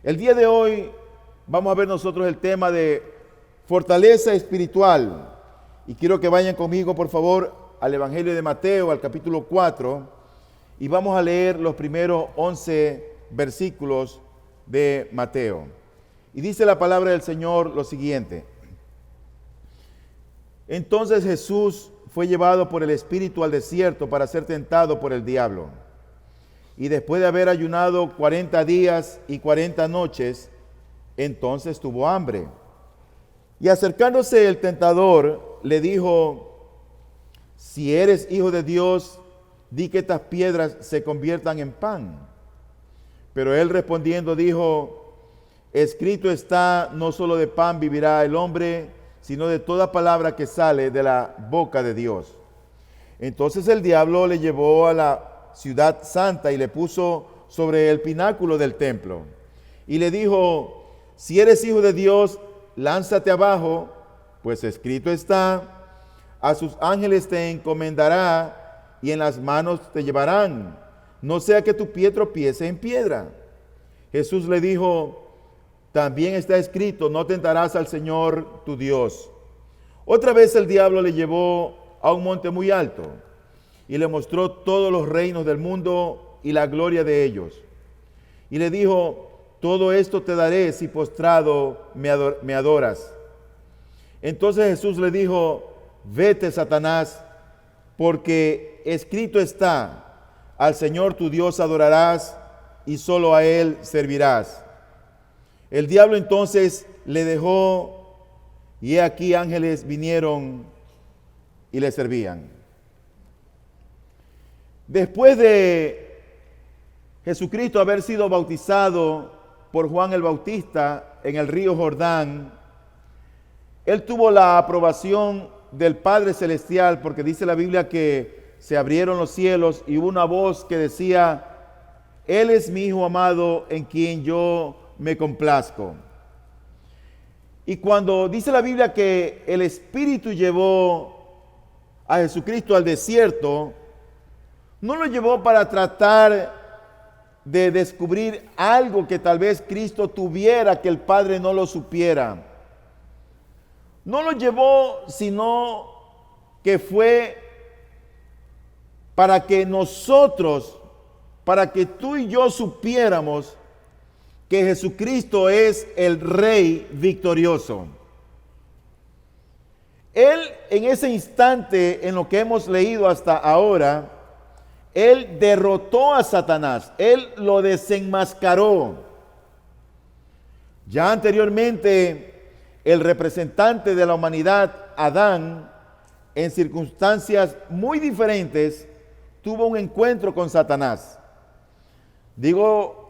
El día de hoy vamos a ver nosotros el tema de fortaleza espiritual. Y quiero que vayan conmigo, por favor, al Evangelio de Mateo, al capítulo 4, y vamos a leer los primeros 11 versículos de Mateo. Y dice la palabra del Señor lo siguiente: Entonces Jesús fue llevado por el Espíritu al desierto para ser tentado por el diablo. Y después de haber ayunado 40 días y 40 noches, entonces tuvo hambre. Y acercándose el tentador, le dijo: Si eres hijo de Dios, di que estas piedras se conviertan en pan. Pero él respondiendo dijo: Escrito está, no solo de pan vivirá el hombre, sino de toda palabra que sale de la boca de Dios. Entonces el diablo le llevó a la ciudad santa y le puso sobre el pináculo del templo. Y le dijo: Si eres hijo de Dios, lánzate abajo, pues escrito está: a sus ángeles te encomendará y en las manos te llevarán, no sea que tu pie tropiece en piedra. Jesús le dijo: También está escrito: no tentarás al Señor tu Dios. Otra vez el diablo le llevó a un monte muy alto y le mostró todos los reinos del mundo y la gloria de ellos. Y le dijo: Todo esto te daré si postrado me adoras. Entonces Jesús le dijo: Vete, Satanás, porque escrito está: Al Señor tu Dios adorarás y solo a Él servirás. El diablo entonces le dejó, y he aquí ángeles vinieron y le servían. Después de Jesucristo haber sido bautizado por Juan el Bautista en el río Jordán, él tuvo la aprobación del Padre Celestial, porque dice la Biblia que se abrieron los cielos y hubo una voz que decía: Él es mi Hijo amado en quien yo me complazco. Y cuando dice la Biblia que el Espíritu llevó a Jesucristo al desierto, no lo llevó para tratar de descubrir algo que tal vez Cristo tuviera que el Padre no lo supiera. No lo llevó, sino que fue para que nosotros, para que tú y yo supiéramos que Jesucristo es el Rey victorioso. Él, en ese instante, en lo que hemos leído hasta ahora, Él derrotó a Satanás, Él lo desenmascaró. Ya anteriormente, el representante de la humanidad, Adán, en circunstancias muy diferentes, tuvo un encuentro con Satanás. Digo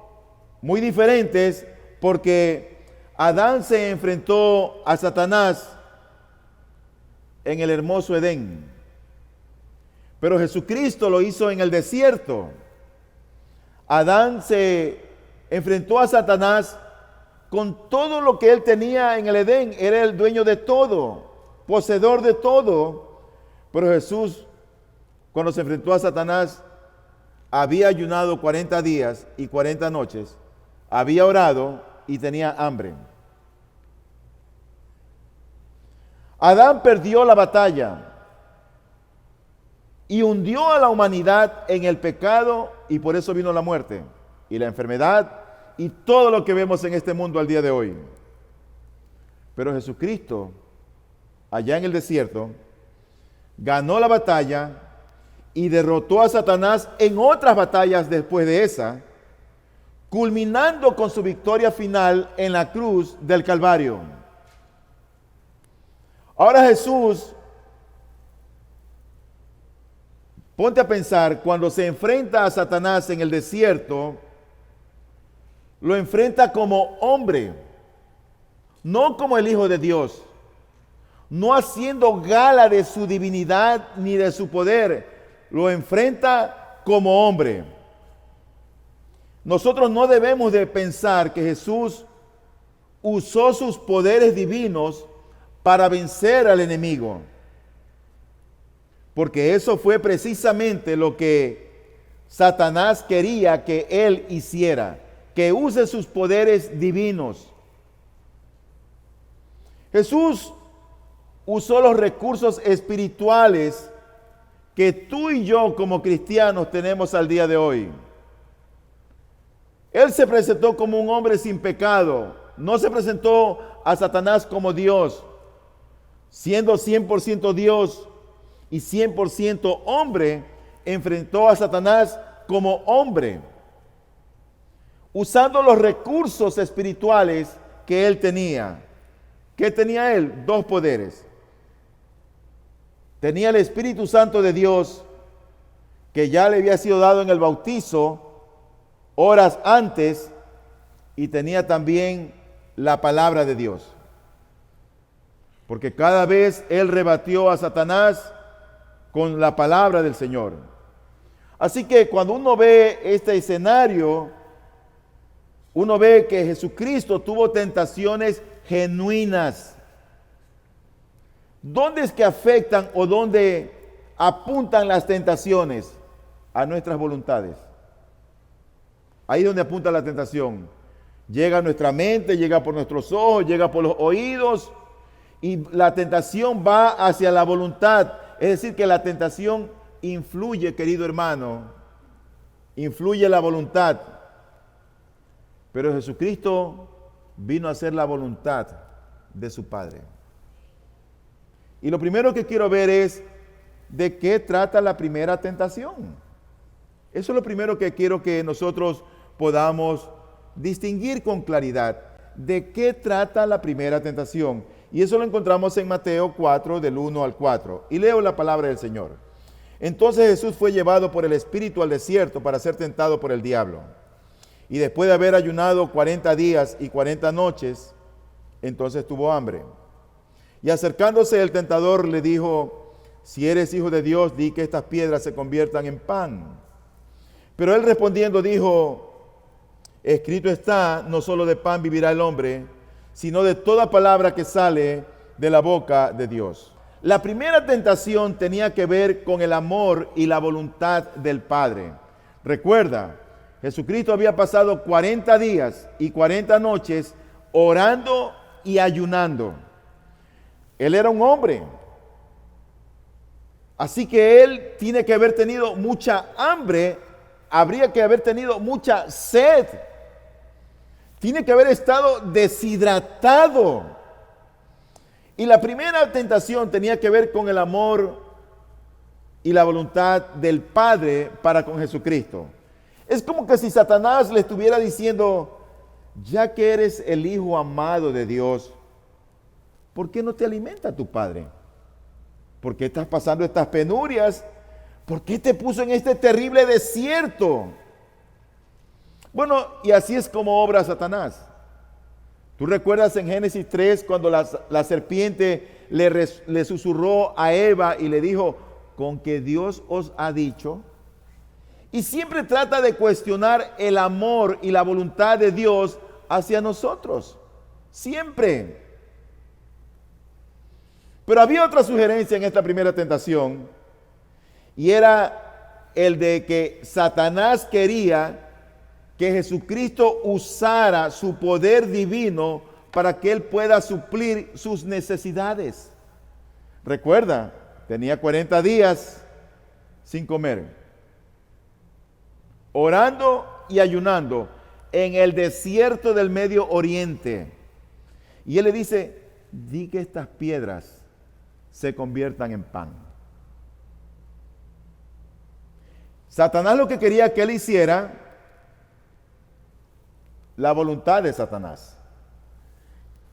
muy diferentes porque Adán se enfrentó a Satanás en el hermoso Edén. Pero Jesucristo lo hizo en el desierto. Adán se enfrentó a Satanás con todo lo que él tenía en el Edén. Era el dueño de todo, poseedor de todo. Pero Jesús, cuando se enfrentó a Satanás, había ayunado 40 días y 40 noches, había orado y tenía hambre. Adán perdió la batalla y hundió a la humanidad en el pecado, y por eso vino la muerte y la enfermedad y todo lo que vemos en este mundo al día de hoy. Pero Jesucristo, allá en el desierto, ganó la batalla y derrotó a Satanás en otras batallas después de esa, culminando con su victoria final en la cruz del Calvario. Ahora Jesús, ponte a pensar, cuando se enfrenta a Satanás en el desierto, lo enfrenta como hombre, no como el Hijo de Dios, no haciendo gala de su divinidad ni de su poder, lo enfrenta como hombre. Nosotros no debemos de pensar que Jesús usó sus poderes divinos para vencer al enemigo, porque eso fue precisamente lo que Satanás quería que él hiciera, que use sus poderes divinos. Jesús usó los recursos espirituales que tú y yo como cristianos tenemos al día de hoy. Él se presentó como un hombre sin pecado. No se presentó a Satanás como Dios. Siendo 100% Dios y 100% hombre, enfrentó a Satanás como hombre, usando los recursos espirituales que él tenía. ¿Qué tenía él? Dos poderes. Tenía el Espíritu Santo de Dios, que ya le había sido dado en el bautizo horas antes, y tenía también la palabra de Dios. Porque cada vez él rebatió a Satanás con la palabra del Señor. Así que cuando uno ve este escenario, uno ve que Jesucristo tuvo tentaciones genuinas. ¿Dónde es que afectan o dónde apuntan las tentaciones? A nuestras voluntades. Ahí es donde apunta la tentación. Llega a nuestra mente, llega por nuestros ojos, llega por los oídos, y la tentación va hacia la voluntad. Es decir, que la tentación influye, querido hermano, influye la voluntad. Pero Jesucristo vino a hacer la voluntad de su Padre. Y lo primero que quiero ver es de qué trata la primera tentación. Eso es lo primero que quiero que nosotros podamos distinguir con claridad. ¿De qué trata la primera tentación? Y eso lo encontramos en Mateo 4, del 1 al 4. Y leo la palabra del Señor. Entonces Jesús fue llevado por el Espíritu al desierto para ser tentado por el diablo. Y después de haber ayunado 40 días y 40 noches, entonces tuvo hambre. Y acercándose el tentador le dijo: si eres hijo de Dios, di que estas piedras se conviertan en pan. Pero él respondiendo dijo: escrito está, no solo de pan vivirá el hombre, sino de toda palabra que sale de la boca de Dios. La primera tentación tenía que ver con el amor y la voluntad del Padre. Recuerda, Jesucristo había pasado 40 días y 40 noches orando y ayunando. Él era un hombre. Así que él tiene que haber tenido mucha hambre, habría que haber tenido mucha sed. Tiene que haber estado deshidratado. Y la primera tentación tenía que ver con el amor y la voluntad del Padre para con Jesucristo. Es como que si Satanás le estuviera diciendo: ya que eres el Hijo amado de Dios, ¿por qué no te alimenta tu Padre? ¿Por qué estás pasando estas penurias? ¿Por qué te puso en este terrible desierto? Bueno, y así es como obra Satanás. ¿Tú recuerdas en Génesis 3 cuando la serpiente le susurró a Eva y le dijo: con que Dios os ha dicho? Y siempre trata de cuestionar el amor y la voluntad de Dios hacia nosotros. Siempre. Pero había otra sugerencia en esta primera tentación, y era el de que Satanás quería que Jesucristo usara su poder divino para que él pueda suplir sus necesidades. Recuerda, tenía 40 días sin comer, orando y ayunando en el desierto del Medio Oriente. Y él le dice: di que estas piedras se conviertan en pan. Satanás lo que quería que él hiciera, la voluntad de Satanás.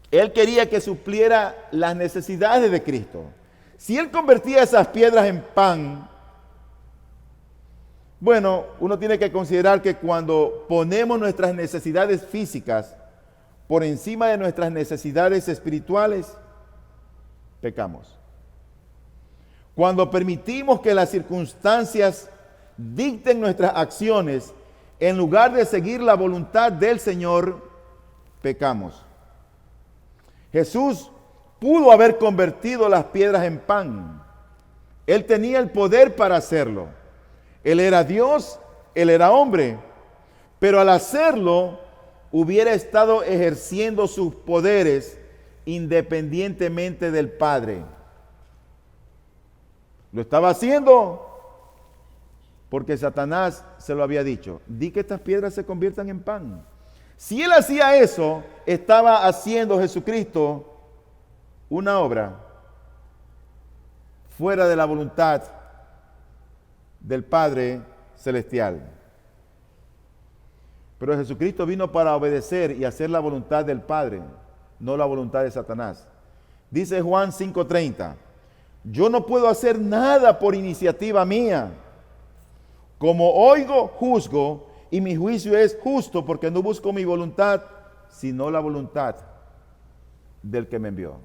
Él quería que supliera las necesidades de Cristo. Si él convertía esas piedras en pan, bueno, uno tiene que considerar que cuando ponemos nuestras necesidades físicas por encima de nuestras necesidades espirituales, pecamos. Cuando permitimos que las circunstancias dicten nuestras acciones, en lugar de seguir la voluntad del Señor, pecamos. Jesús pudo haber convertido las piedras en pan. Él tenía el poder para hacerlo. Él era Dios, él era hombre. Pero al hacerlo, hubiera estado ejerciendo sus poderes independientemente del Padre. Lo estaba haciendo porque Satanás se lo había dicho: di que estas piedras se conviertan en pan. Si él hacía eso, estaba haciendo Jesucristo una obra fuera de la voluntad del Padre Celestial. Pero Jesucristo vino para obedecer y hacer la voluntad del Padre, no la voluntad de Satanás. Dice Juan 5:30, yo no puedo hacer nada por iniciativa mía. Como oigo, juzgo, y mi juicio es justo, porque no busco mi voluntad, sino la voluntad del que me envió.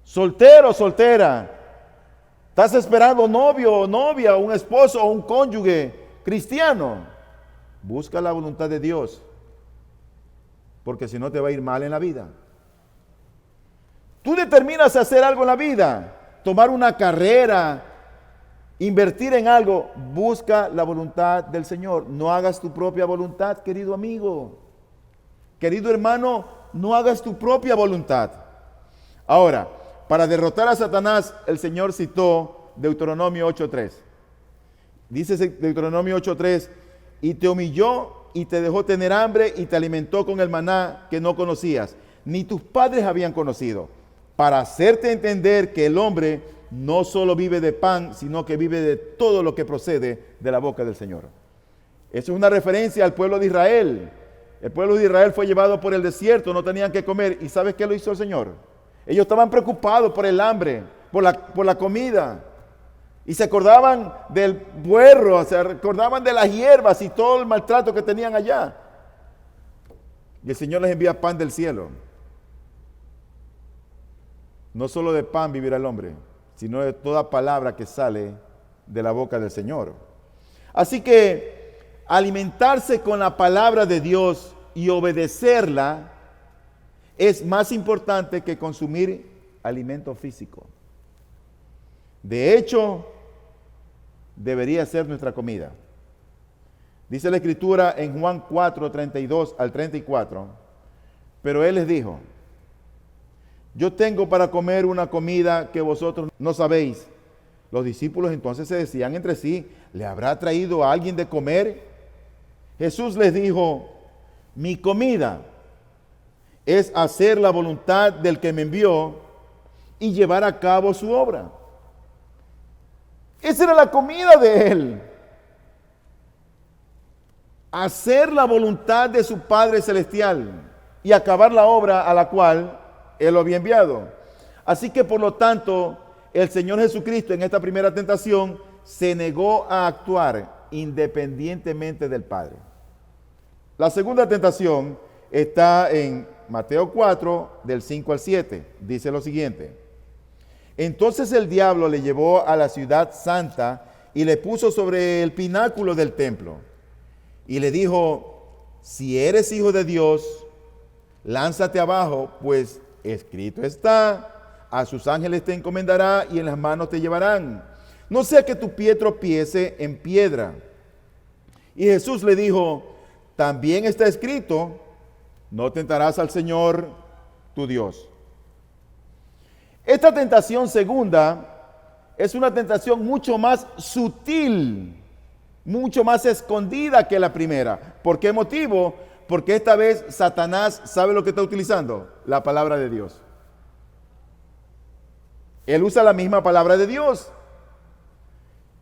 Soltero, soltera, ¿estás esperando novio o novia, un esposo o un cónyuge cristiano? Busca la voluntad de Dios, porque si no te va a ir mal en la vida. Tú determinas hacer algo en la vida, tomar una carrera, invertir en algo, busca la voluntad del Señor. No hagas tu propia voluntad, querido amigo. Querido hermano, no hagas tu propia voluntad. Ahora, para derrotar a Satanás, el Señor citó Deuteronomio 8:3. Dice Deuteronomio 8:3, y te humilló y te dejó tener hambre y te alimentó con el maná que no conocías, ni tus padres habían conocido, para hacerte entender que el hombre no solo vive de pan, sino que vive de todo lo que procede de la boca del Señor. Eso es una referencia al pueblo de Israel. El pueblo de Israel fue llevado por el desierto, no tenían que comer. ¿Y sabes qué lo hizo el Señor? Ellos estaban preocupados por el hambre, por la comida. Y se acordaban del puerro, se acordaban de las hierbas y todo el maltrato que tenían allá. Y el Señor les envía pan del cielo. No solo de pan vivirá el hombre, sino de toda palabra que sale de la boca del Señor. Así que alimentarse con la palabra de Dios y obedecerla es más importante que consumir alimento físico. De hecho, debería ser nuestra comida. Dice la Escritura en Juan 4:32 al 34, pero Él les dijo: yo tengo para comer una comida que vosotros no sabéis. Los discípulos entonces se decían entre sí: ¿le habrá traído a alguien de comer? Jesús les dijo: mi comida es hacer la voluntad del que me envió y llevar a cabo su obra. Esa era la comida de Él. Hacer la voluntad de su Padre Celestial y acabar la obra a la cual Él lo había enviado. Así que por lo tanto, el Señor Jesucristo en esta primera tentación se negó a actuar independientemente del Padre. La segunda tentación está en Mateo 4, del 5 al 7. Dice lo siguiente: entonces el diablo le llevó a la ciudad santa y le puso sobre el pináculo del templo. Y le dijo: si eres hijo de Dios, lánzate abajo, pues escrito está: a sus ángeles te encomendará y en las manos te llevarán, no sea que tu pie tropiece en piedra. Y Jesús le dijo: también está escrito: no tentarás al Señor tu Dios. Esta tentación segunda es una tentación mucho más sutil, mucho más escondida que la primera. ¿Por qué motivo? Porque esta vez Satanás sabe lo que está utilizando: la palabra de Dios. Él usa la misma palabra de Dios.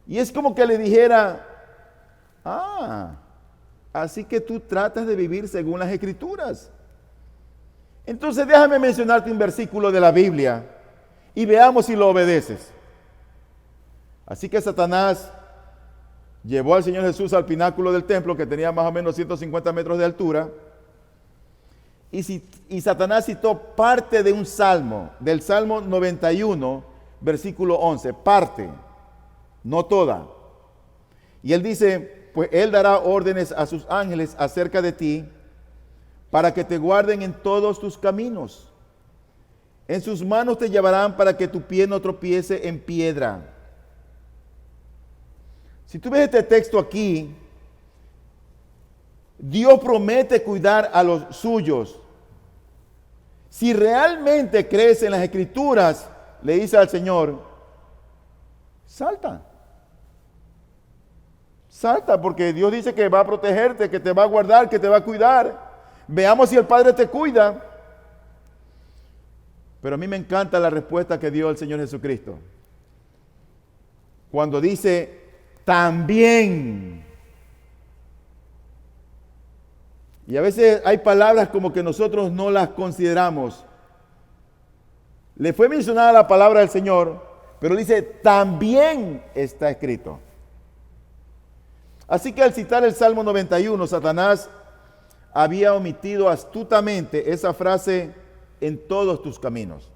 Y es como que le dijera: así que tú tratas de vivir según las Escrituras. Entonces déjame mencionarte un versículo de la Biblia y veamos si lo obedeces. Así que Satanás llevó al Señor Jesús al pináculo del templo, que tenía más o menos 150 metros de altura, y Satanás citó parte de un salmo, del Salmo 91, versículo 11, parte, no toda. Y él dice: pues él dará órdenes a sus ángeles acerca de ti, para que te guarden en todos tus caminos. En sus manos te llevarán para que tu pie no tropiece en piedra. Si tú ves este texto aquí, Dios promete cuidar a los suyos. Si realmente crees en las Escrituras, le dice al Señor, salta. Salta, porque Dios dice que va a protegerte, que te va a guardar, que te va a cuidar. Veamos si el Padre te cuida. Pero a mí me encanta la respuesta que dio el Señor Jesucristo. Cuando dice, también. Y a veces hay palabras como que nosotros no las consideramos. Le fue mencionada la palabra del Señor, pero dice, también está escrito. Así que al citar el Salmo 91, Satanás había omitido astutamente esa frase, en todos tus caminos.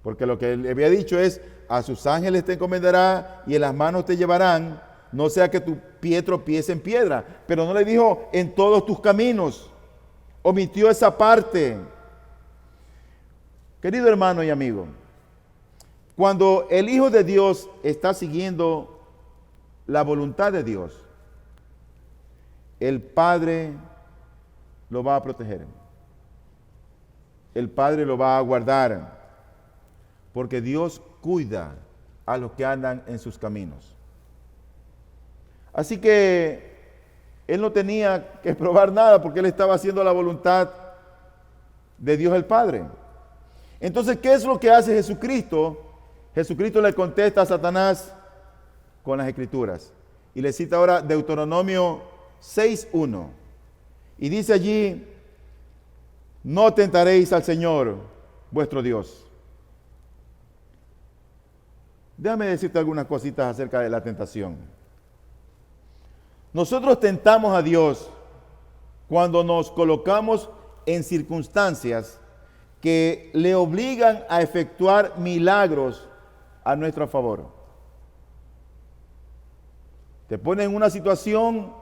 Porque lo que le había dicho es, a sus ángeles te encomendará y en las manos te llevarán, no sea que tu pie tropiece en piedra. Pero no le dijo, en todos tus caminos. Omitió esa parte. Querido hermano y amigo, cuando el Hijo de Dios está siguiendo la voluntad de Dios, el Padre lo va a proteger. El Padre lo va a guardar, porque Dios cuida a los que andan en sus caminos. Así que él no tenía que probar nada, porque él estaba haciendo la voluntad de Dios el Padre. Entonces, ¿qué es lo que hace Jesucristo? Jesucristo le contesta a Satanás con las Escrituras. Y le cita ahora Deuteronomio 6:1. Y dice allí, no tentaréis al Señor, vuestro Dios. Déjame decirte algunas cositas acerca de la tentación. Nosotros tentamos a Dios cuando nos colocamos en circunstancias que le obligan a efectuar milagros a nuestro favor. Te pones en una situación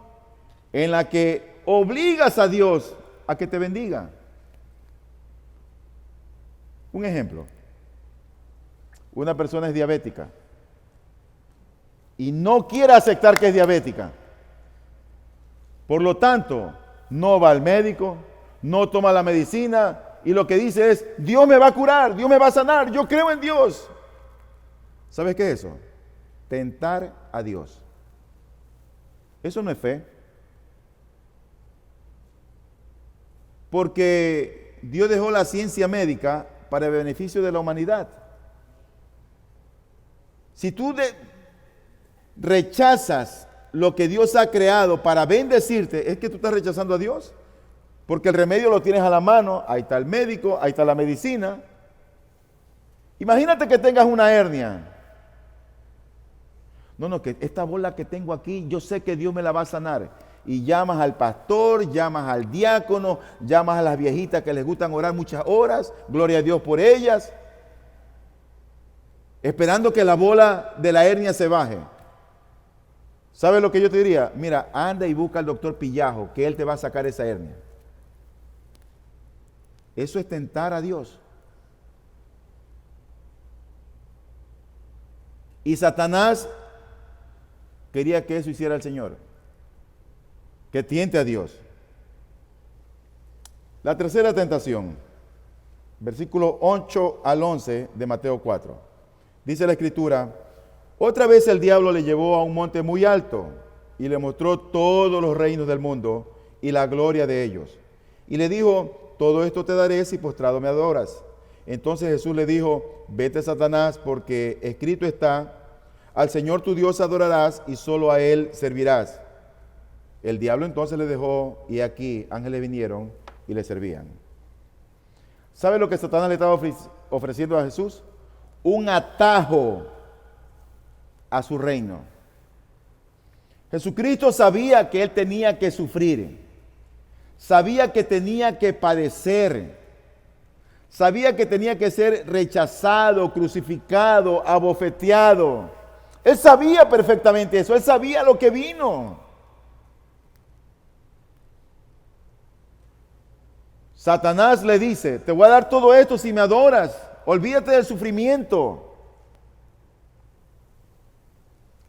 en la que obligas a Dios a que te bendiga. Un ejemplo, una persona es diabética y no quiere aceptar que es diabética. Por lo tanto, no va al médico, no toma la medicina y lo que dice es, Dios me va a curar, Dios me va a sanar, yo creo en Dios. ¿Sabes qué es eso? Tentar a Dios. Eso no es fe. Porque Dios dejó la ciencia médica para el beneficio de la humanidad. Si tú rechazas lo que Dios ha creado para bendecirte, es que tú estás rechazando a Dios. Porque el remedio lo tienes a la mano, ahí está el médico, ahí está la medicina. Imagínate que tengas una hernia. No, que esta bola que tengo aquí, yo sé que Dios me la va a sanar. Y llamas al pastor, llamas al diácono, llamas a las viejitas que les gustan orar muchas horas, gloria a Dios por ellas, esperando que la bola de la hernia se baje. ¿Sabes lo que yo te diría? Mira, anda y busca al doctor Pillajo, que él te va a sacar esa hernia. Eso es tentar a Dios. Y Satanás quería que eso hiciera el Señor, que tiente a Dios. La tercera tentación, versículo 8 al 11 de Mateo 4. Dice la Escritura, otra vez el diablo le llevó a un monte muy alto y le mostró todos los reinos del mundo y la gloria de ellos. Y le dijo, todo esto te daré si postrado me adoras. Entonces Jesús le dijo, vete Satanás, porque escrito está, al Señor tu Dios adorarás y solo a Él servirás. El diablo entonces le dejó y aquí ángeles vinieron y le servían. ¿Sabe lo que Satanás le estaba ofreciendo a Jesús? Un atajo a su reino. Jesucristo sabía que Él tenía que sufrir, sabía que tenía que padecer, sabía que tenía que ser rechazado, crucificado, abofeteado. Él sabía perfectamente eso, Él sabía lo que vino. Satanás le dice, te voy a dar todo esto si me adoras, olvídate del sufrimiento.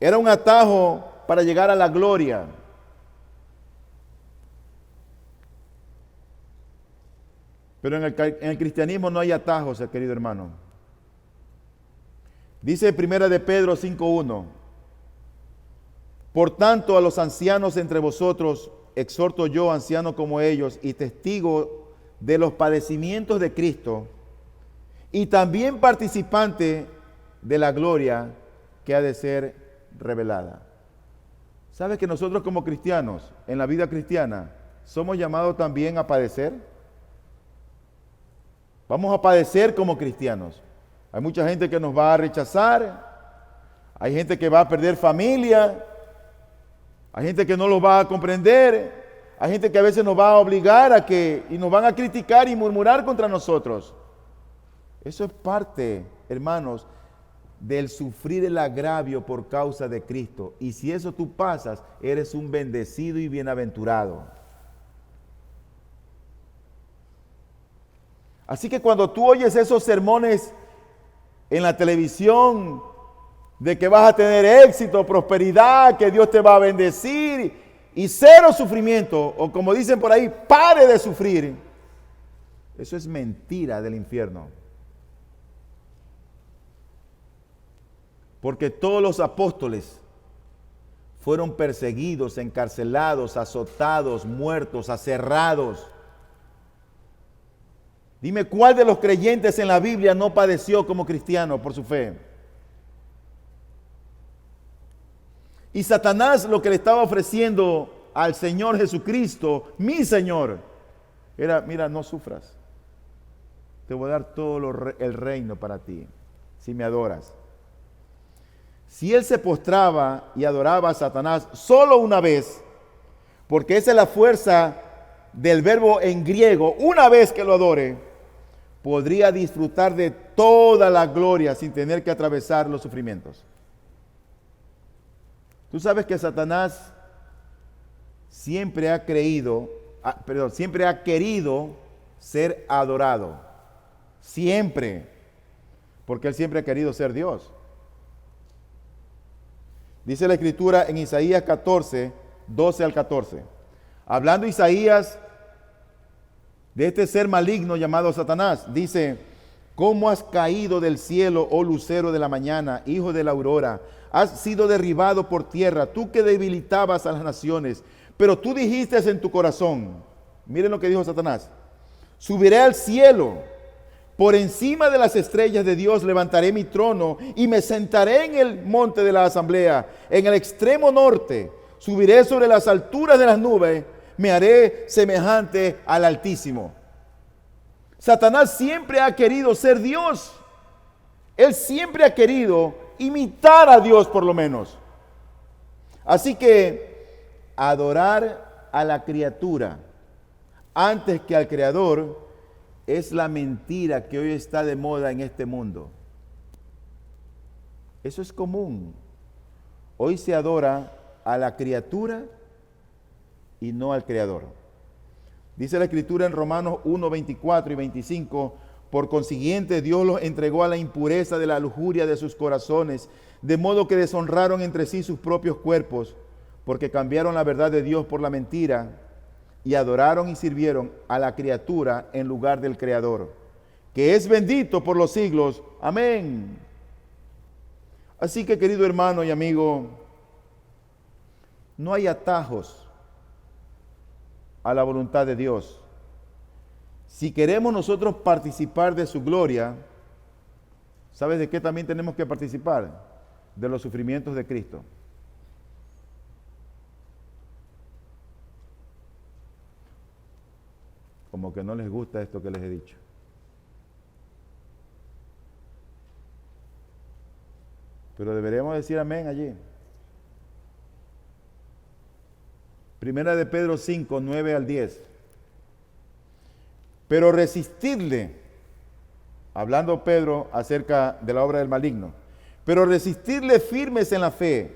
Era un atajo para llegar a la gloria. Pero en el cristianismo no hay atajos, querido hermano. Dice Primera de Pedro 5:1: por tanto, a los ancianos entre vosotros exhorto yo, anciano como ellos, y testigo de los padecimientos de Cristo, y también participante de la gloria que ha de ser revelada. ¿Sabes que nosotros como cristianos, en la vida cristiana, somos llamados también a padecer? Vamos a padecer como cristianos. Hay mucha gente que nos va a rechazar, hay gente que va a perder familia, hay gente que no los va a comprender, hay gente que a veces nos va a obligar a que, y nos van a criticar y murmurar contra nosotros. Eso es parte, hermanos, del sufrir el agravio por causa de Cristo. Y si eso tú pasas, eres un bendecido y bienaventurado. Así que cuando tú oyes esos sermones en la televisión de que vas a tener éxito, prosperidad, que Dios te va a bendecir y cero sufrimiento, o como dicen por ahí, pare de sufrir, eso es mentira del infierno. Porque todos los apóstoles fueron perseguidos, encarcelados, azotados, muertos, aserrados. Dime, ¿cuál de los creyentes en la Biblia no padeció como cristiano por su fe? Y Satanás lo que le estaba ofreciendo al Señor Jesucristo, mi Señor, era: mira, no sufras. Te voy a dar todo el reino para ti, si me adoras. Si él se postraba y adoraba a Satanás solo una vez, porque esa es la fuerza del verbo en griego, una vez que lo adore, podría disfrutar de toda la gloria sin tener que atravesar los sufrimientos. Tú sabes que Satanás siempre ha querido ser adorado. Siempre. Porque él siempre ha querido ser Dios. Dice la Escritura en Isaías 14, 12 al 14. Hablando Isaías de este ser maligno llamado Satanás, dice: ¿cómo has caído del cielo, oh lucero de la mañana, hijo de la aurora? Has sido derribado por tierra, tú que debilitabas a las naciones. Pero tú dijiste en tu corazón, miren lo que dijo Satanás: subiré al cielo, por encima de las estrellas de Dios levantaré mi trono y me sentaré en el monte de la asamblea, en el extremo norte. Subiré sobre las alturas de las nubes, me haré semejante al Altísimo. Satanás siempre ha querido ser Dios. Él siempre ha querido imitar a Dios por lo menos. Así que adorar a la criatura antes que al Creador es la mentira que hoy está de moda en este mundo. Eso es común. Hoy se adora a la criatura y no al Creador. Dice la Escritura en Romanos 1, 24 y 25: por consiguiente, Dios los entregó a la impureza de la lujuria de sus corazones, de modo que deshonraron entre sí sus propios cuerpos, porque cambiaron la verdad de Dios por la mentira, y adoraron y sirvieron a la criatura en lugar del Creador, que es bendito por los siglos. Amén. Así que, querido hermano y amigo, no hay atajos a la voluntad de Dios. Si queremos nosotros participar de su gloria, ¿sabes de qué también tenemos que participar? De los sufrimientos de Cristo. Como que no les gusta esto que les he dicho. Pero deberíamos decir amén allí. Primera de Pedro 5, 9 al 10. Pero resistidle, hablando Pedro acerca de la obra del maligno, pero resistidle firmes en la fe,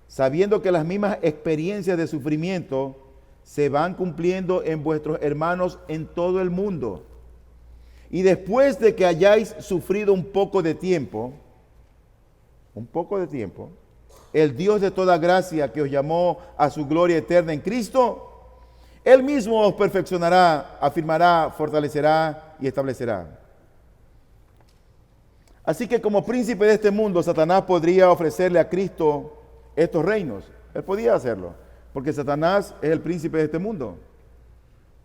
sabiendo que las mismas experiencias de sufrimiento se van cumpliendo en vuestros hermanos en todo el mundo. Y después de que hayáis sufrido un poco de tiempo, el Dios de toda gracia, que os llamó a su gloria eterna en Cristo, Él mismo os perfeccionará, afirmará, fortalecerá y establecerá. Así que como príncipe de este mundo, Satanás podría ofrecerle a Cristo estos reinos. Él podía hacerlo, porque Satanás es el príncipe de este mundo.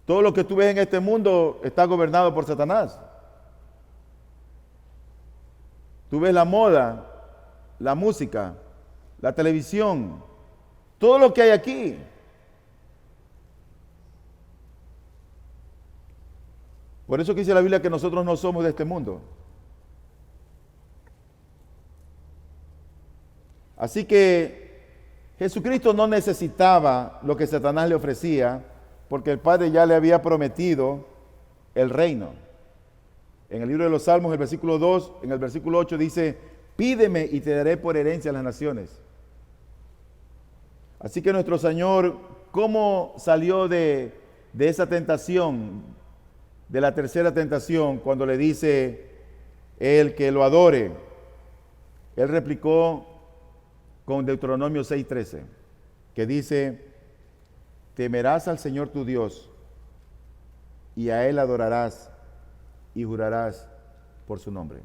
Todo lo que tú ves en este mundo está gobernado por Satanás. Tú ves la moda, la música, la televisión, todo lo que hay aquí. Por eso que dice la Biblia que nosotros no somos de este mundo. Así que Jesucristo no necesitaba lo que Satanás le ofrecía, porque el Padre ya le había prometido el reino. En el libro de los Salmos, el versículo 2, en el versículo 8 dice, pídeme y te daré por herencia las naciones. Así que nuestro Señor, ¿cómo salió de esa tentación, de la tercera tentación, cuando le dice él que lo adore? Él replicó con Deuteronomio 6:13, que dice, temerás al Señor tu Dios y a Él adorarás y jurarás por su nombre.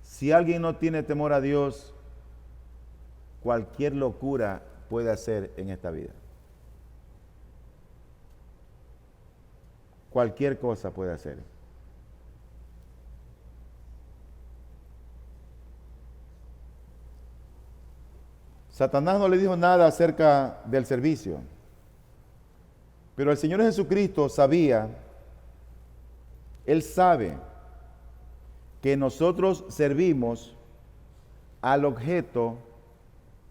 Si alguien no tiene temor a Dios, cualquier locura puede hacer en esta vida. Cualquier cosa puede hacer. Satanás no le dijo nada acerca del servicio, pero el Señor Jesucristo sabía, Él sabe que nosotros servimos al objeto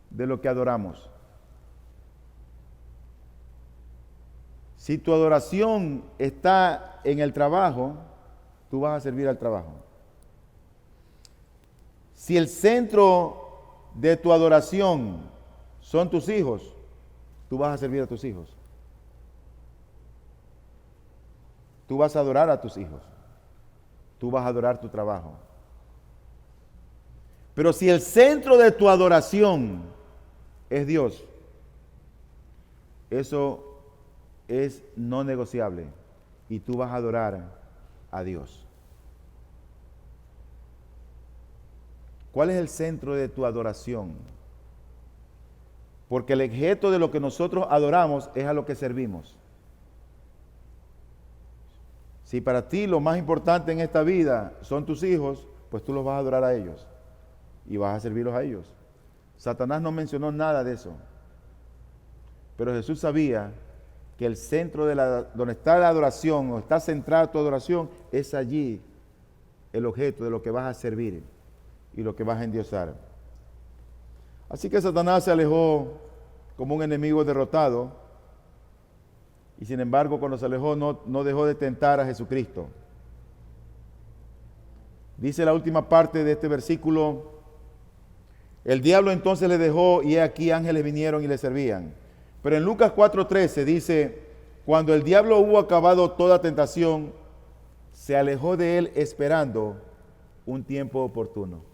de lo que adoramos. Si tu adoración está en el trabajo, tú vas a servir al trabajo. Si el centro de tu adoración son tus hijos, tú vas a servir a tus hijos. Tú vas a adorar a tus hijos. Tú vas a adorar tu trabajo. Pero si el centro de tu adoración es Dios, eso es no negociable y tú vas a adorar a Dios. ¿Cuál es el centro de tu adoración? Porque el objeto de lo que nosotros adoramos es a lo que servimos. Si para ti lo más importante en esta vida son tus hijos, pues tú los vas a adorar a ellos y vas a servirlos a ellos. Satanás no mencionó nada de eso. Pero Jesús sabía que el centro de donde está la adoración, o está centrada tu adoración, es allí el objeto de lo que vas a servir y lo que vas a endiosar. Así que Satanás se alejó como un enemigo derrotado, y sin embargo cuando se alejó no dejó de tentar a Jesucristo. Dice la última parte de este versículo, el diablo entonces le dejó y he aquí ángeles vinieron y le servían. Pero en Lucas 4:13 dice, cuando el diablo hubo acabado toda tentación, se alejó de él esperando un tiempo oportuno.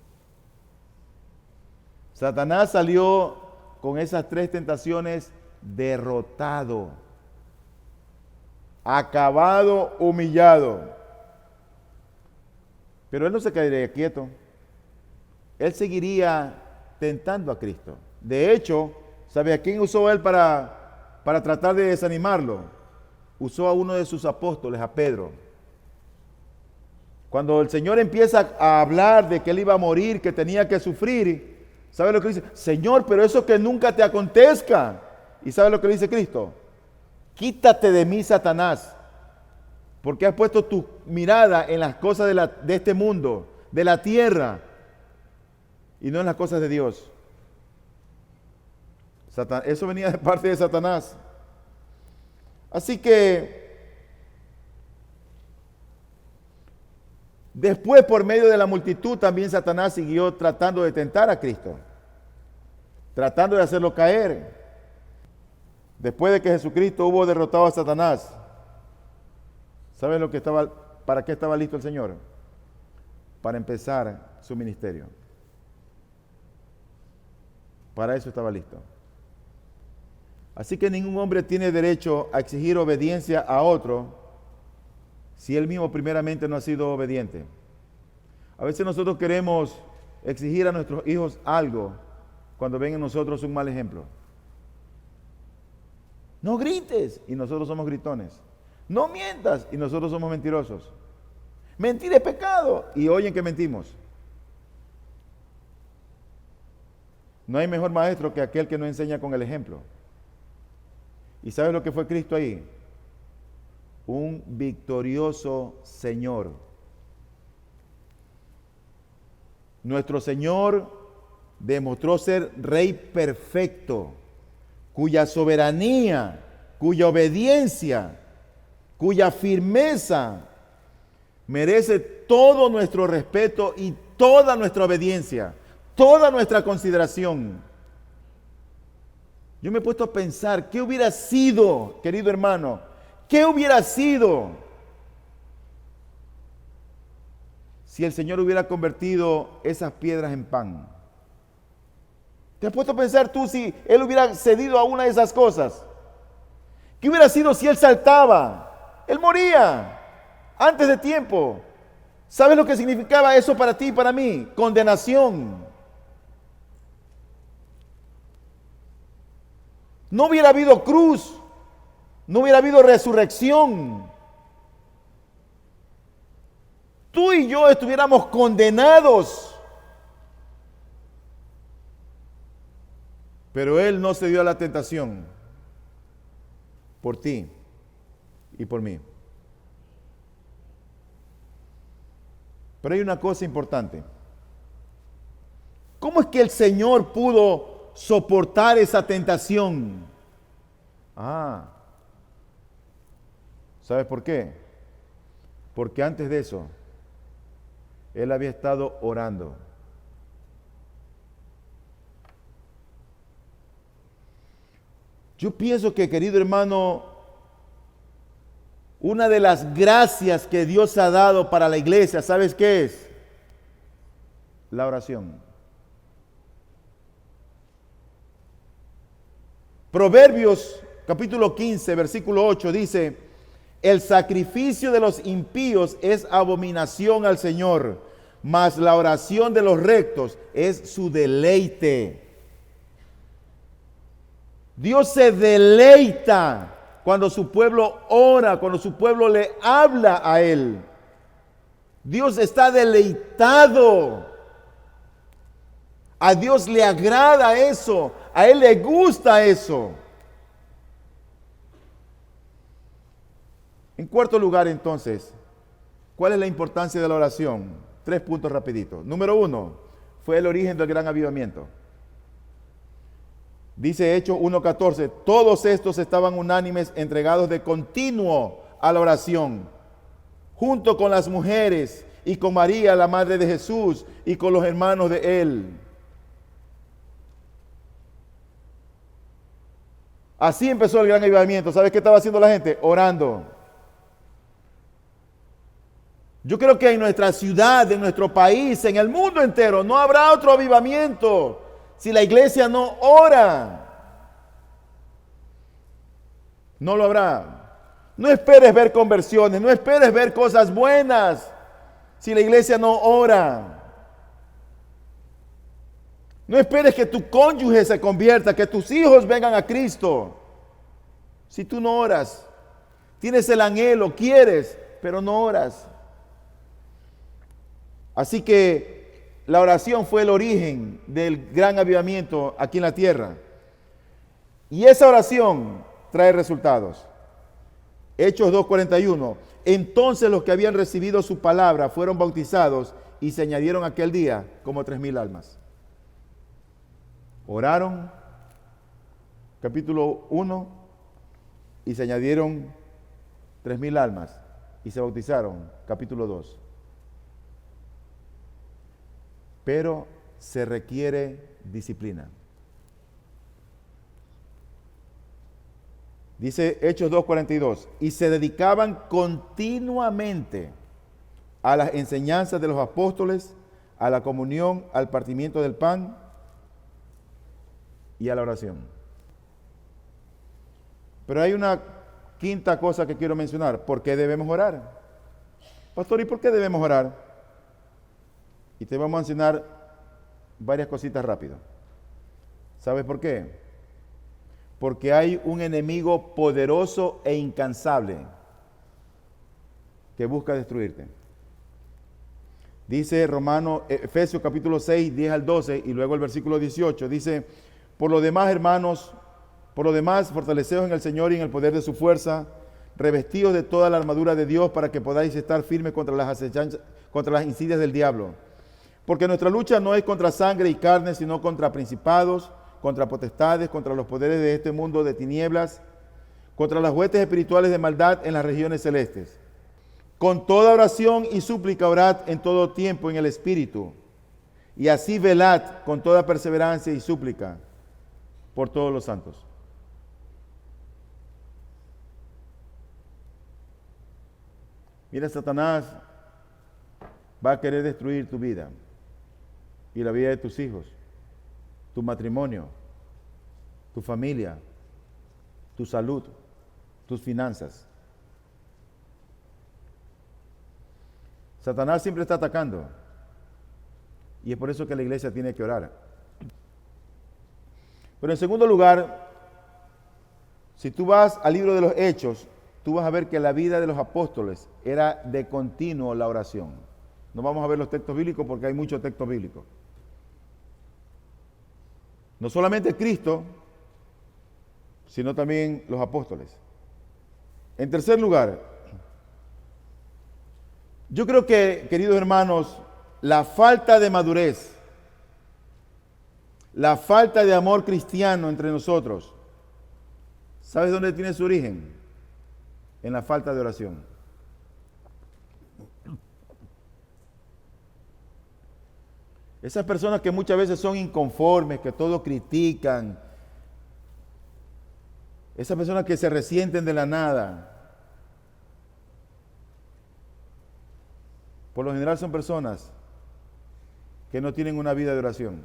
Satanás salió con esas tres tentaciones derrotado, acabado, humillado. Pero él no se quedaría quieto. Él seguiría tentando a Cristo. De hecho, ¿sabe a quién usó él para tratar de desanimarlo? Usó a uno de sus apóstoles, a Pedro. Cuando el Señor empieza a hablar de que él iba a morir, que tenía que sufrir, ¿sabe lo que dice? Señor, pero eso que nunca te acontezca. ¿Y sabe lo que le dice Cristo? Quítate de mí, Satanás, porque has puesto tu mirada en las cosas de este mundo, de la tierra, y no en las cosas de Dios. Eso venía de parte de Satanás. Así que después, por medio de la multitud, también Satanás siguió tratando de tentar a Cristo, tratando de hacerlo caer. Después de que Jesucristo hubo derrotado a Satanás, ¿saben para qué estaba listo el Señor? Para empezar su ministerio. Para eso estaba listo. Así que ningún hombre tiene derecho a exigir obediencia a otro si él mismo primeramente no ha sido obediente. A veces nosotros queremos exigir a nuestros hijos algo cuando ven en nosotros un mal ejemplo. No grites, y nosotros somos gritones. No mientas, y nosotros somos mentirosos. Mentir es pecado, y oyen que mentimos. No hay mejor maestro que aquel que no enseña con el ejemplo. ¿Y sabes lo que fue Cristo ahí? Un victorioso Señor. Nuestro Señor demostró ser Rey perfecto, cuya soberanía, cuya obediencia, cuya firmeza merece todo nuestro respeto y toda nuestra obediencia, toda nuestra consideración. Yo me he puesto a pensar, ¿qué hubiera sido, querido hermano? ¿Qué hubiera sido si el Señor hubiera convertido esas piedras en pan? ¿Te has puesto a pensar tú si Él hubiera cedido a una de esas cosas? ¿Qué hubiera sido si Él saltaba? Él moría antes de tiempo. ¿Sabes lo que significaba eso para ti y para mí? Condenación. No hubiera habido cruz, no hubiera habido resurrección. Tú y yo estuviéramos condenados. Pero Él no se dio a la tentación por ti y por mí. Pero hay una cosa importante. ¿Cómo es que el Señor pudo soportar esa tentación? ¿Sabes por qué? Porque antes de eso, Él había estado orando. Yo pienso que, querido hermano, una de las gracias que Dios ha dado para la iglesia, ¿sabes qué es? La oración. Proverbios capítulo 15, versículo 8 dice: el sacrificio de los impíos es abominación al Señor, mas la oración de los rectos es su deleite. Dios se deleita cuando su pueblo ora, cuando su pueblo le habla a Él. Dios está deleitado. A Dios le agrada eso, a Él le gusta eso. En cuarto lugar, entonces, ¿cuál es la importancia de la oración? 3 puntos rapiditos. Número 1, fue el origen del gran avivamiento. Dice Hechos 1:14, todos estos estaban unánimes, entregados de continuo a la oración, junto con las mujeres y con María, la madre de Jesús, y con los hermanos de él. Así empezó el gran avivamiento. ¿Sabes qué estaba haciendo la gente? Orando. Yo creo que en nuestra ciudad, en nuestro país, en el mundo entero, no habrá otro avivamiento si la iglesia no ora. No lo habrá. No esperes ver conversiones, no esperes ver cosas buenas si la iglesia no ora. No esperes que tu cónyuge se convierta, que tus hijos vengan a Cristo si tú no oras. Tienes el anhelo, quieres, pero no oras. Así que la oración fue el origen del gran avivamiento aquí en la tierra. Y esa oración trae resultados. Hechos 2:41. Entonces los que habían recibido su palabra fueron bautizados y se añadieron aquel día como 3,000 almas. Oraron, capítulo 1, y se añadieron 3,000 almas y se bautizaron, capítulo 2. Pero se requiere disciplina. Dice Hechos 2:42, y se dedicaban continuamente a las enseñanzas de los apóstoles, a la comunión, al partimiento del pan y a la oración. Pero hay una quinta cosa que quiero mencionar. ¿Por qué debemos orar? Pastor, ¿y por qué debemos orar? Y te vamos a enseñar varias cositas rápido. ¿Sabes por qué? Porque hay un enemigo poderoso e incansable que busca destruirte. Dice Efesios capítulo 6, 10 al 12 y luego el versículo 18. Dice, por lo demás, hermanos, fortaleceos en el Señor y en el poder de su fuerza, revestidos de toda la armadura de Dios para que podáis estar firmes contra las insidias del diablo. Porque nuestra lucha no es contra sangre y carne, sino contra principados, contra potestades, contra los poderes de este mundo de tinieblas, contra las huestes espirituales de maldad en las regiones celestes. Con toda oración y súplica orad en todo tiempo en el Espíritu, y así velad con toda perseverancia y súplica por todos los santos. Mira, Satanás va a querer destruir tu vida y la vida de tus hijos, tu matrimonio, tu familia, tu salud, tus finanzas. Satanás siempre está atacando y es por eso que la iglesia tiene que orar. Pero en segundo lugar, si tú vas al libro de los Hechos, tú vas a ver que la vida de los apóstoles era de continuo la oración. No vamos a ver los textos bíblicos porque hay muchos textos bíblicos. No solamente Cristo, sino también los apóstoles. En tercer lugar, yo creo que, queridos hermanos, la falta de madurez, la falta de amor cristiano entre nosotros, ¿sabes dónde tiene su origen? En la falta de oración. Esas personas que muchas veces son inconformes, que todo critican, esas personas que se resienten de la nada, por lo general son personas que no tienen una vida de oración.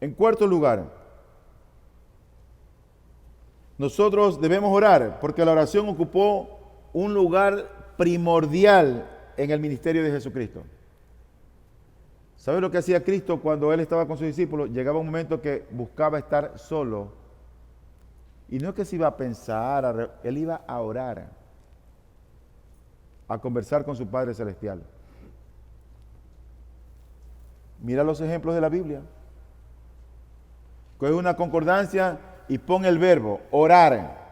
En cuarto lugar, nosotros debemos orar porque la oración ocupó un lugar primordial en el ministerio de Jesucristo. ¿Sabes lo que hacía Cristo cuando Él estaba con sus discípulos? Llegaba un momento que buscaba estar solo. Y no es que se iba a pensar, Él iba a orar, a conversar con su Padre Celestial. Mira los ejemplos de la Biblia. Coge una concordancia y pon el verbo orar.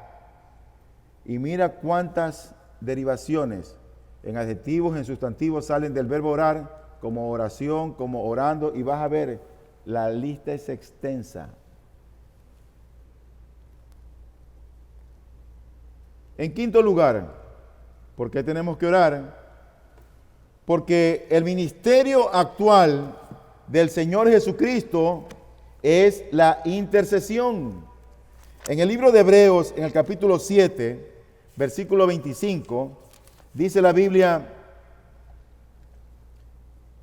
Y mira cuántas derivaciones en adjetivos, en sustantivos salen del verbo orar, como oración, como orando, y vas a ver, la lista es extensa. En quinto lugar, ¿por qué tenemos que orar? Porque el ministerio actual del Señor Jesucristo es la intercesión. En el libro de Hebreos, en el capítulo 7, versículo 25, dice la Biblia,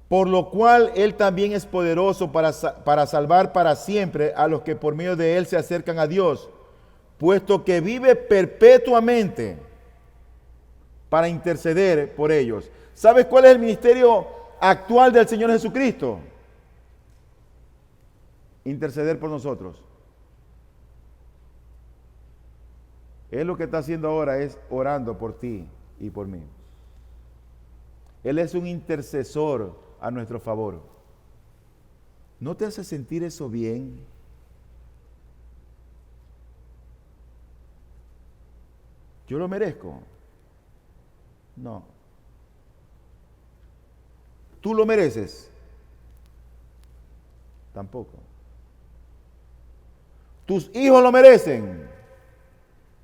por lo cual Él también es poderoso para salvar para siempre a los que por medio de Él se acercan a Dios, puesto que vive perpetuamente para interceder por ellos. ¿Sabes cuál es el ministerio actual del Señor Jesucristo? Interceder por nosotros. Él lo que está haciendo ahora es orando por ti y por mí. Él es un intercesor a nuestro favor. ¿No te hace sentir eso bien? ¿Yo lo merezco? No. ¿Tú lo mereces? Tampoco. ¿Tus hijos lo merecen?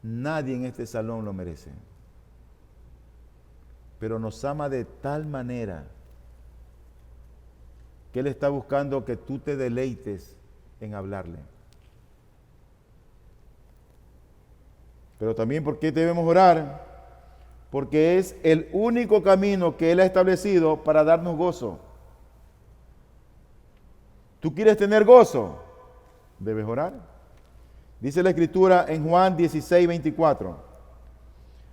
Nadie en este salón lo merece. Pero nos ama de tal manera que Él está buscando que tú te deleites en hablarle. Pero también, ¿por qué debemos orar? Porque es el único camino que Él ha establecido para darnos gozo. ¿Tú quieres tener gozo? Debes orar. Dice la Escritura en Juan 16, 24.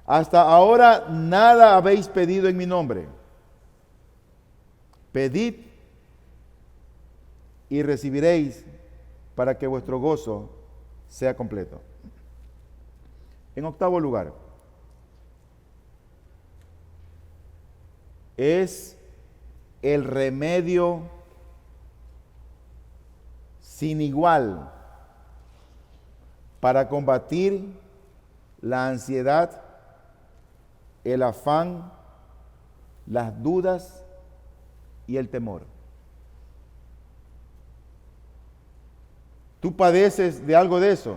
Hasta ahora nada habéis pedido en mi nombre. Pedid y recibiréis para que vuestro gozo sea completo. En octavo lugar, es el remedio sin igual para combatir la ansiedad, el afán, las dudas y el temor. ¿Tú padeces de algo de eso?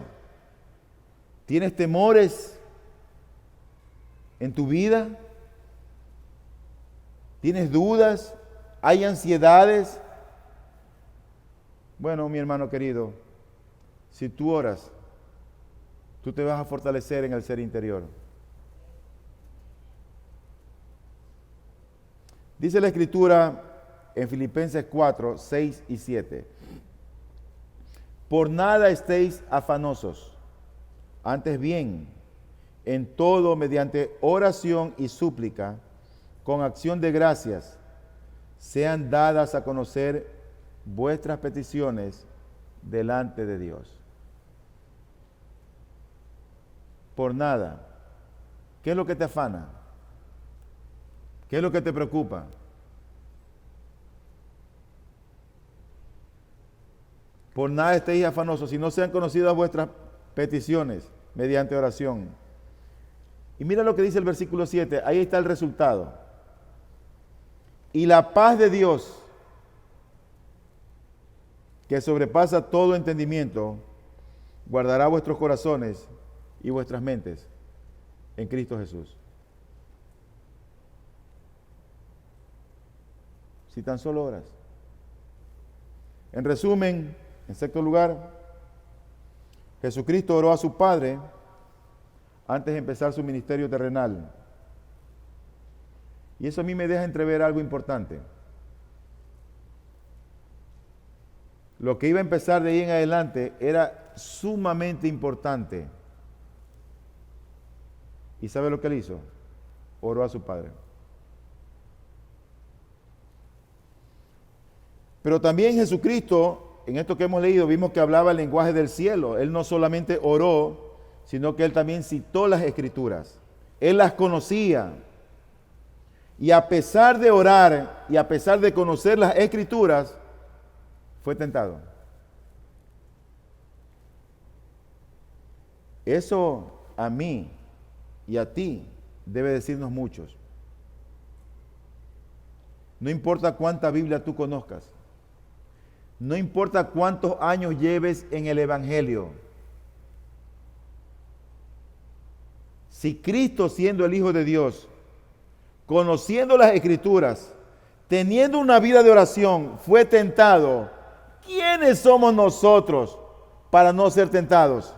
¿Tienes temores en tu vida? ¿Tienes dudas? ¿Hay ansiedades? Bueno, mi hermano querido, si tú oras, tú te vas a fortalecer en el ser interior. Dice la Escritura en Filipenses 4, 6 y 7. Por nada estéis afanosos, antes bien, en todo mediante oración y súplica, con acción de gracias, sean dadas a conocer vuestras peticiones delante de Dios. Por nada. ¿Qué es lo que te afana? ¿Qué es lo que te preocupa? Por nada estéis afanosos, si no sean conocidas vuestras peticiones mediante oración. Y mira lo que dice el versículo 7, ahí está el resultado. Y la paz de Dios, que sobrepasa todo entendimiento, guardará vuestros corazones y vuestras mentes en Cristo Jesús. Si tan solo oras. En resumen, en sexto lugar, Jesucristo oró a su Padre antes de empezar su ministerio terrenal. Y eso a mí me deja entrever algo importante. Lo que iba a empezar de ahí en adelante era sumamente importante. ¿Y sabe lo que él hizo? Oró a su Padre. Pero también Jesucristo, en esto que hemos leído, vimos que hablaba el lenguaje del cielo. Él no solamente oró, sino que él también citó las Escrituras. Él las conocía. Y a pesar de orar y a pesar de conocer las Escrituras, fue tentado. Eso a mí y a ti debe decirnos muchos. No importa cuánta Biblia tú conozcas. No importa cuántos años lleves en el Evangelio. Si Cristo, siendo el Hijo de Dios, conociendo las Escrituras, teniendo una vida de oración, fue tentado, ¿quiénes somos nosotros para no ser tentados?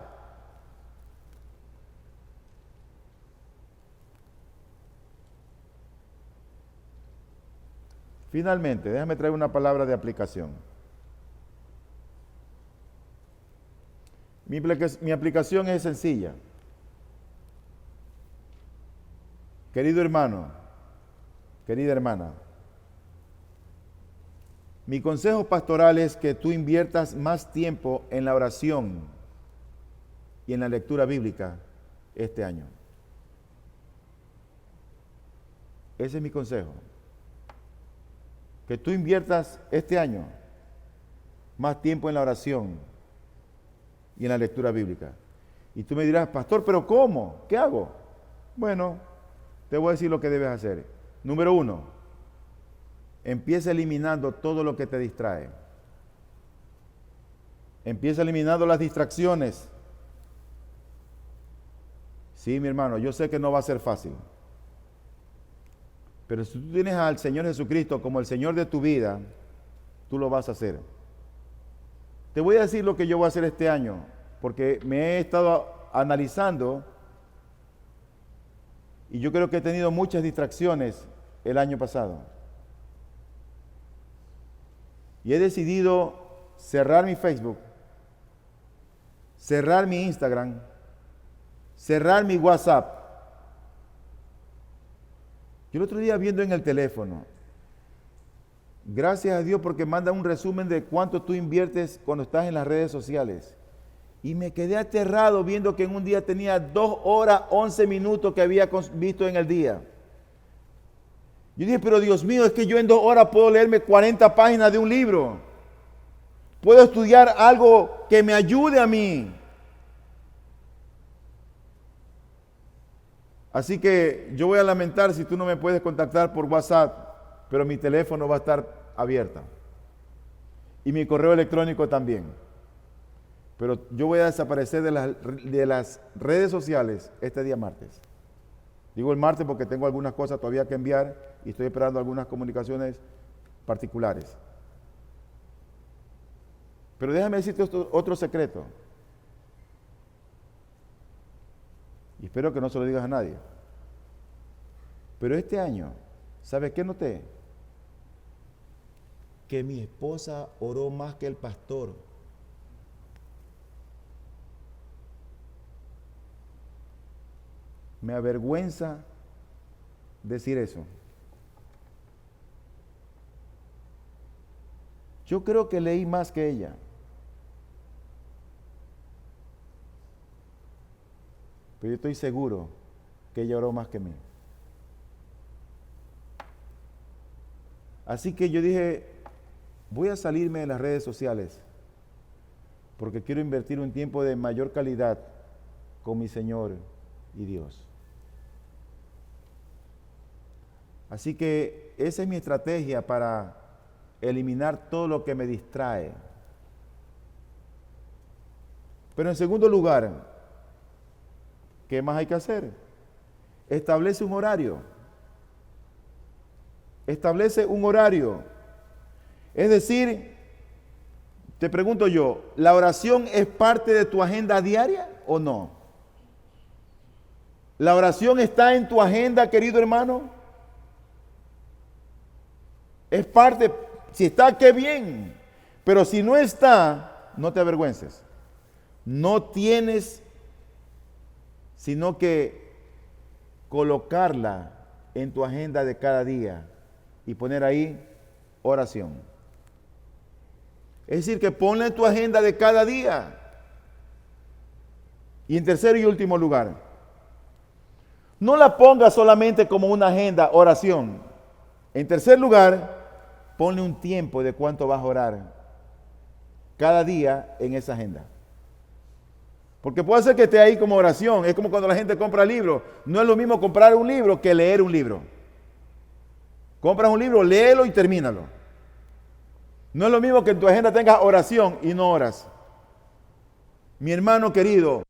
Finalmente, déjame traer una palabra de aplicación. Mi aplicación es sencilla. Querido hermano, querida hermana, mi consejo pastoral es que tú inviertas más tiempo en la oración y en la lectura bíblica este año. Ese es mi consejo. Que tú inviertas este año más tiempo en la oración y en la lectura bíblica. Y tú me dirás, pastor, ¿pero cómo? ¿Qué hago? Bueno, te voy a decir lo que debes hacer. Número 1, empieza eliminando todo lo que te distrae. Empieza eliminando las distracciones. Sí, mi hermano, yo sé que no va a ser fácil. Pero si tú tienes al Señor Jesucristo como el Señor de tu vida, tú lo vas a hacer. Te voy a decir lo que yo voy a hacer este año, porque me he estado analizando y yo creo que he tenido muchas distracciones el año pasado. Y he decidido cerrar mi Facebook, cerrar mi Instagram, cerrar mi WhatsApp. Yo el otro día viendo en el teléfono, gracias a Dios porque manda un resumen de cuánto tú inviertes cuando estás en las redes sociales. Y me quedé aterrado viendo que en un día tenía 2 horas 11 minutos que había visto en el día. Yo dije, pero Dios mío, es que yo en 2 horas puedo leerme 40 páginas de un libro. Puedo estudiar algo que me ayude a mí. Así que yo voy a lamentar si tú no me puedes contactar por WhatsApp, pero mi teléfono va a estar abierto. Y mi correo electrónico también. Pero yo voy a desaparecer de las redes sociales este día martes. Digo el martes porque tengo algunas cosas todavía que enviar y estoy esperando algunas comunicaciones particulares. Pero déjame decirte otro secreto. Y espero que no se lo digas a nadie. Pero este año, ¿sabes qué noté? Que mi esposa oró más que el pastor. Me avergüenza decir eso. Yo creo que leí más que ella. Pero yo estoy seguro que ella oró más que mí. Así que yo dije, voy a salirme de las redes sociales porque quiero invertir un tiempo de mayor calidad con mi Señor y Dios. Así que esa es mi estrategia para eliminar todo lo que me distrae. Pero en segundo lugar, ¿qué más hay que hacer? Establece un horario. Establece un horario. Es decir, te pregunto yo, ¿la oración es parte de tu agenda diaria o no? ¿La oración está en tu agenda, querido hermano? Es parte, si está, qué bien. Pero si no está, no te avergüences. No tienes sino que colocarla en tu agenda de cada día y poner ahí oración. Es decir, que ponla en tu agenda de cada día. Y en tercer y último lugar, no la pongas solamente como una agenda, oración. En tercer lugar, ponle un tiempo de cuánto vas a orar cada día en esa agenda. Porque puede ser que esté ahí como oración. Es como cuando la gente compra libros. No es lo mismo comprar un libro que leer un libro. Compras un libro, léelo y termínalo. No es lo mismo que en tu agenda tengas oración y no oras. Mi hermano querido,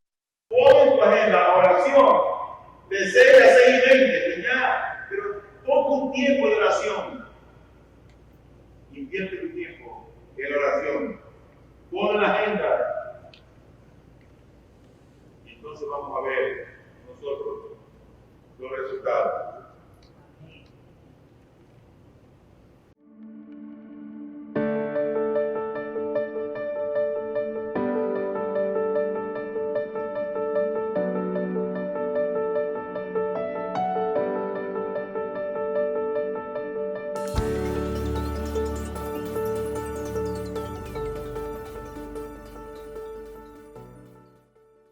pon en tu agenda oración de 6 a 6:20, ya, pero toca un tiempo de oración. Invierte tu tiempo en oración. Pon en la agenda. Y entonces vamos a ver nosotros los resultados.